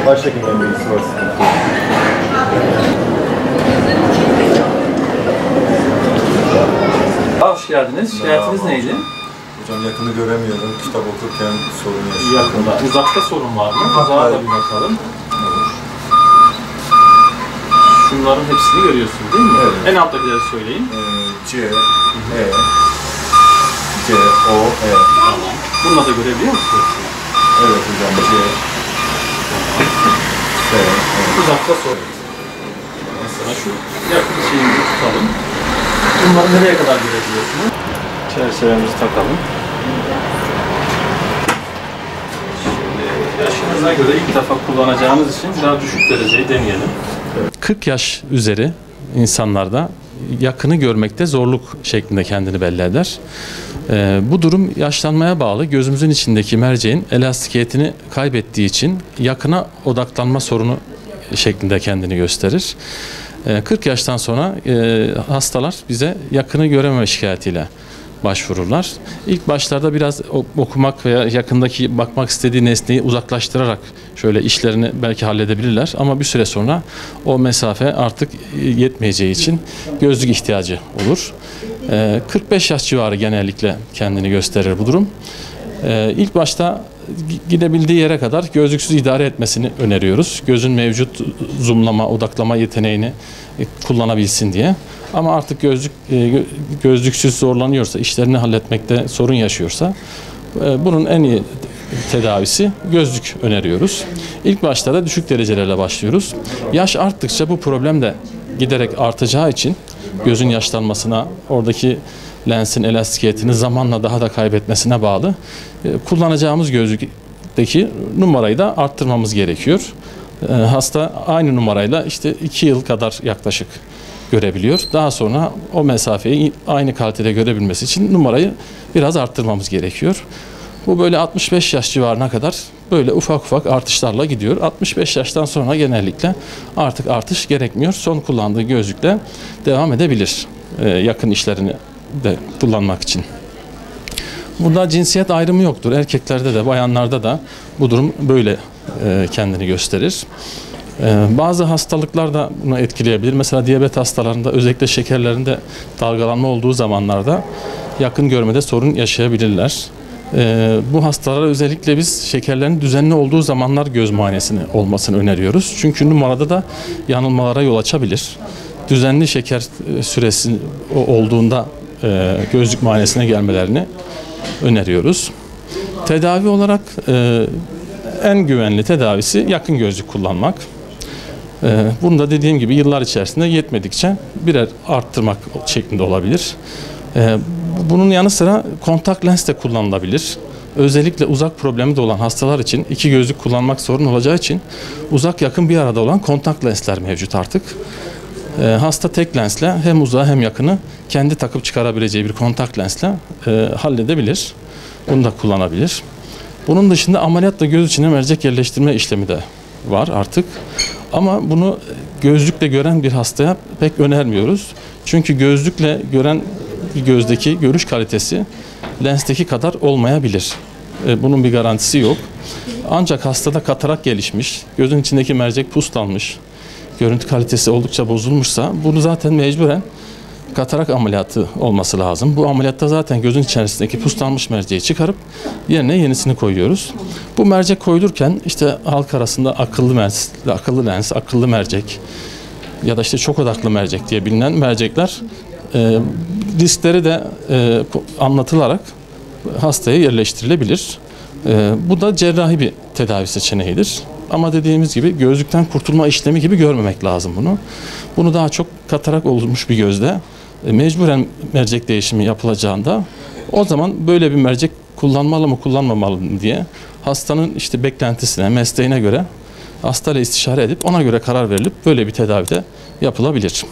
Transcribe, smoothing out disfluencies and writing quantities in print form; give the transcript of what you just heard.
Başhekimden bilgisi var. Hoş geldiniz. Şikayetiniz neydi? Hocam yakını göremiyorum. Kitap okurken sorun yaşıyorum. Yakında. Uzakta sorun var mı? Uzağa da bir bakalım. Şunların hepsini görüyorsunuz değil mi? Evet. En alttakileri söyleyin. C, E, C, O, E. Tamam. Bununla da görebiliyor musunuz? Evet hocam, C, S, E. Uzakta sorun. Mesela şu yakın şeyimizi tutalım. Bunları nereye kadar görebiliyorsunuz? Çerçevemizi takalım. Şimdi yaşınıza göre ilk defa kullanacağınız için daha düşük dereceyi deneyelim. 40 yaş üzeri insanlarda yakını görmekte zorluk şeklinde kendini belli eder. Bu durum yaşlanmaya bağlı, gözümüzün içindeki merceğin elastikiyetini kaybettiği için yakına odaklanma sorunu şeklinde kendini gösterir. 40 yaştan sonra hastalar bize yakını görememe şikayetiyle başvururlar. İlk başlarda biraz okumak veya yakındaki bakmak istediği nesneyi uzaklaştırarak şöyle işlerini belki halledebilirler ama bir süre sonra o mesafe artık yetmeyeceği için gözlük ihtiyacı olur. 45 yaş civarı genellikle kendini gösterir bu durum. İlk başta gidebildiği yere kadar gözlüksüz idare etmesini öneriyoruz. Gözün mevcut zoomlama, odaklama yeteneğini kullanabilsin diye. Ama artık gözlüksüz zorlanıyorsa, işlerini halletmekte sorun yaşıyorsa bunun en iyi tedavisi gözlük öneriyoruz. İlk başta da düşük derecelerle başlıyoruz. Yaş arttıkça bu problem de giderek artacağı için gözün yaşlanmasına, oradaki lensin elastikiyetini zamanla daha da kaybetmesine bağlı kullanacağımız gözlükteki numarayı da arttırmamız gerekiyor. Hasta aynı numarayla işte 2 yıl kadar yaklaşık görebiliyor. Daha sonra o mesafeyi aynı kalitede görebilmesi için numarayı biraz arttırmamız gerekiyor. Bu böyle 65 yaş civarına kadar böyle ufak ufak artışlarla gidiyor. 65 yaştan sonra genellikle artık artış gerekmiyor. Son kullandığı gözlükle devam edebilir yakın işlerini de kullanmak için. Burada cinsiyet ayrımı yoktur. Erkeklerde de bayanlarda da bu durum böyle kendini gösterir. Bazı hastalıklar da bunu etkileyebilir. Mesela diyabet hastalarında özellikle şekerlerinde dalgalanma olduğu zamanlarda yakın görmede sorun yaşayabilirler. Bu hastalara özellikle biz şekerlerin düzenli olduğu zamanlar göz muayenesini olmasını öneriyoruz. Çünkü numarada da yanılmalara yol açabilir. Düzenli şeker süresi olduğunda gözlük muayenesine gelmelerini öneriyoruz. Tedavi olarak en güvenli tedavisi yakın gözlük kullanmak. Bunu da dediğim gibi yıllar içerisinde yetmedikçe birer arttırmak şeklinde olabilir. Bunun yanı sıra kontak lens de kullanılabilir. Özellikle uzak problemi de olan hastalar için iki gözlük kullanmak sorun olacağı için uzak yakın bir arada olan kontak lensler mevcut artık. Hasta tek lensle hem uzağı hem yakını kendi takıp çıkarabileceği bir kontak lensle halledebilir. Bunu da kullanabilir. Bunun dışında ameliyatla göz içine mercek yerleştirme işlemi de var artık. Ama bunu gözlükle gören bir hastaya pek önermiyoruz. Çünkü gözlükle gören bir gözdeki görüş kalitesi lensteki kadar olmayabilir. Bunun bir garantisi yok. Ancak hastada katarak gelişmiş, gözün içindeki mercek puslanmış, görüntü kalitesi oldukça bozulmuşsa bunu zaten mecburen katarak ameliyatı olması lazım. Bu ameliyatta zaten gözün içerisindeki puslanmış merceği çıkarıp yerine yenisini koyuyoruz. Bu mercek koyulurken işte halk arasında akıllı lens, akıllı mercek ya da işte çok odaklı mercek diye bilinen mercekler riskleri de anlatılarak hastaya yerleştirilebilir. Bu da cerrahi bir tedavi seçeneğidir. Ama dediğimiz gibi gözlükten kurtulma işlemi gibi görmemek lazım bunu. Bunu daha çok katarak olmuş bir gözde mecburen mercek değişimi yapılacağında o zaman böyle bir mercek kullanmalı mı kullanmamalı mı diye hastanın işte beklentisine, mesleğine göre hastayla istişare edip ona göre karar verilip böyle bir tedavide yapılabilir.